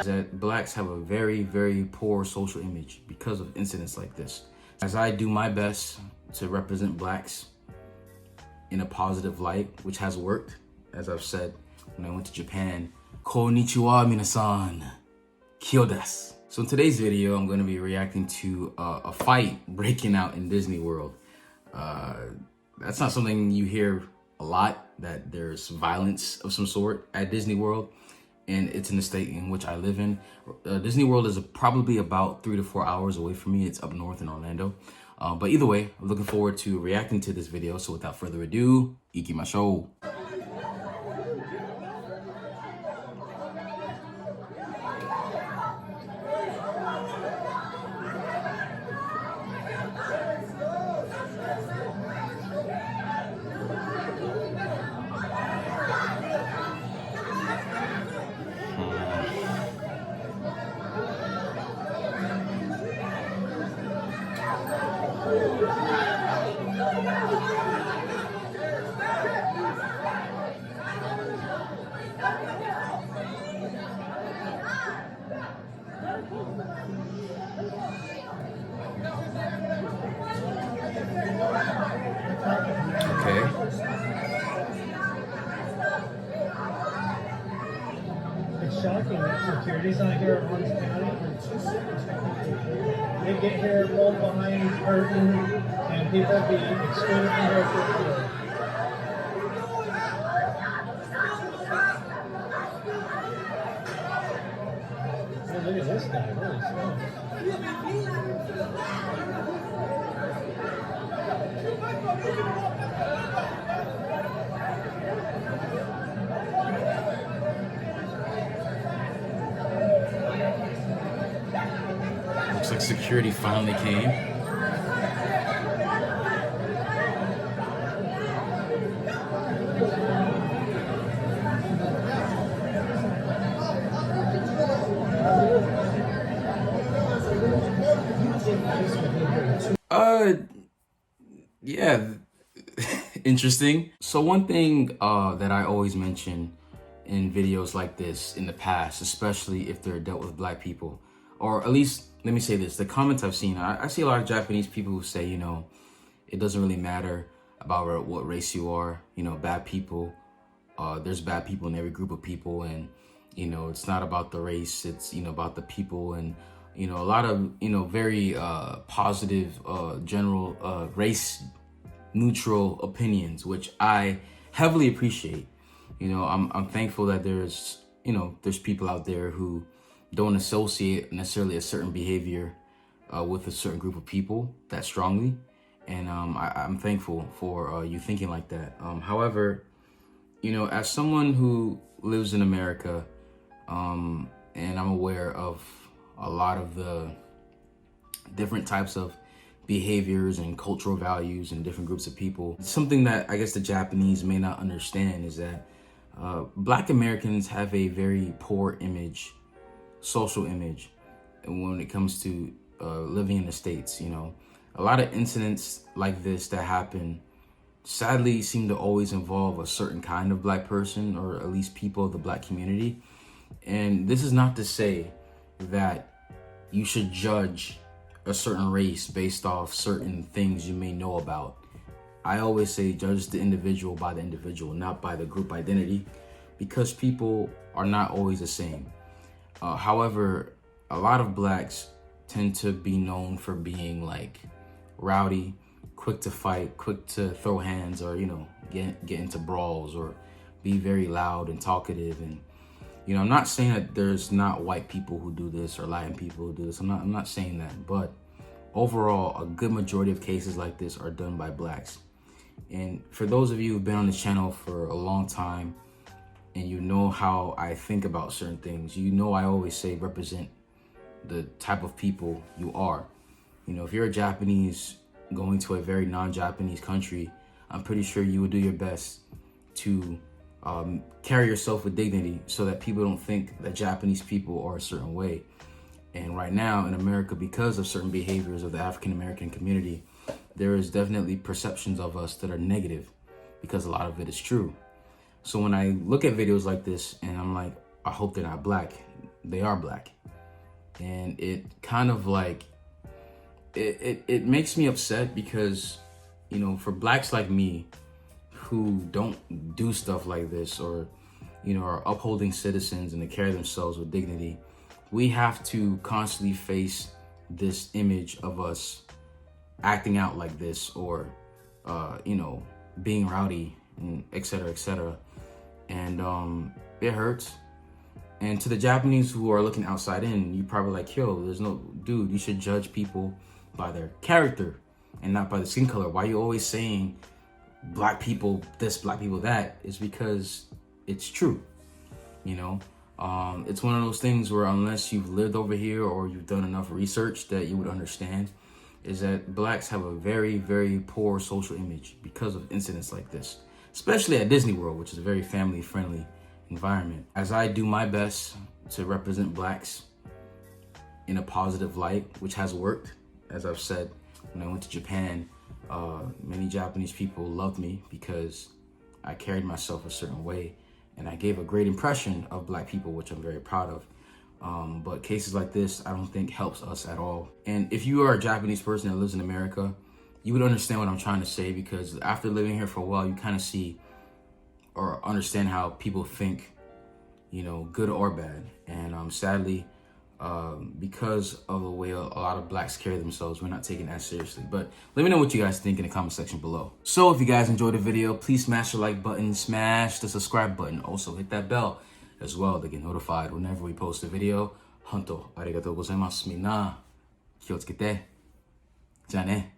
that blacks have a very, very poor social image because of incidents like this. As I do my best to represent blacks in a positive light, which has worked, as I've said when I went to Japan, Konnichiwa minasan, kyo desu. So in today's video, I'm going to be reacting to a fight breaking out in Disney World. That's not something you hear a lot, that there's violence of some sort at Disney World, and it's in the state in which I live in. Disney World is probably about 3 to 4 hours away from me. It's up north in Orlando. But either way, I'm looking forward to reacting to this video. So without further ado, ikimashou. It's shocking that security's not here at Orange County. They get here, pulled behind curtain, and people be excluded from their security. Look at this guy, holy smokes. Looks like security finally came. Yeah, interesting. So one thing that I always mention in videos like this in the past, especially if they're dealt with black people, or at least, let me say this, the comments I've seen, I see a lot of Japanese people who say, you know, it doesn't really matter about what race you are, you know, bad people, there's bad people in every group of people, and, you know, it's not about the race, it's, you know, about the people, and, you know, a lot of, you know, very positive, general, race neutral opinions, which I heavily appreciate. You know, I'm thankful that there's, you know, there's people out there who don't associate necessarily a certain behavior with a certain group of people that strongly. And I'm thankful for you thinking like that. However, you know, as someone who lives in America, and I'm aware of a lot of the different types of behaviors and cultural values in different groups of people, something that I guess the Japanese may not understand is that Black Americans have a very poor image, social image, when it comes to living in the States. You know, a lot of incidents like this that happen sadly seem to always involve a certain kind of Black person, or at least people of the Black community. And this is not to say that you should judge a certain race based off certain things you may know about. I always say judge the individual by the individual, not by the group identity, because people are not always the same. However, a lot of Blacks tend to be known for being like rowdy, quick to fight, quick to throw hands, or, you know, get into brawls, or be very loud and talkative. And, you know, I'm not saying that there's not white people who do this or Latin people who do this. I'm not saying that, but overall, a good majority of cases like this are done by Blacks. And for those of you who've been on this channel for a long time, and you know how I think about certain things, you know I always say represent the type of people you are. You know, if you're a Japanese going to a very non-Japanese country, I'm pretty sure you would do your best to carry yourself with dignity so that people don't think that Japanese people are a certain way. And right now in America, because of certain behaviors of the African American community, there is definitely perceptions of us that are negative, because a lot of it is true. So when I look at videos like this and I'm like, I hope they're not Black, they are black. And it kind of like, it makes me upset because, you know, for blacks like me who don't do stuff like this, or, you know, are upholding citizens and to carry themselves with dignity, we have to constantly face this image of us acting out like this, or, you know, being rowdy, and et cetera, et cetera. And it hurts. And to the Japanese who are looking outside in, you probably like, yo, there's no, dude, you should judge people by their character and not by the skin color. Why are you always saying black people this, black people that? Is because it's true, you know? It's one of those things where unless you've lived over here or you've done enough research that you would understand, is that blacks have a very, very poor social image because of incidents like this, especially at Disney World, which is a very family-friendly environment. As I do my best to represent blacks in a positive light, which has worked, as I've said, when I went to Japan, many Japanese people loved me because I carried myself a certain way and I gave a great impression of black people, which I'm very proud of. But cases like this, I don't think helps us at all. And if you are a Japanese person that lives in America, you would understand what I'm trying to say, because after living here for a while, you kind of see or understand how people think, you know, good or bad. And sadly, because of the way a lot of blacks carry themselves, we're not taken as seriously. But let me know what you guys think in the comment section below. So if you guys enjoyed the video, please smash the like button, smash the subscribe button. Also hit that bell as well to get notified whenever we post a video. Honto arigatou gozaimasu. Minna, 気をつけて。じゃあね。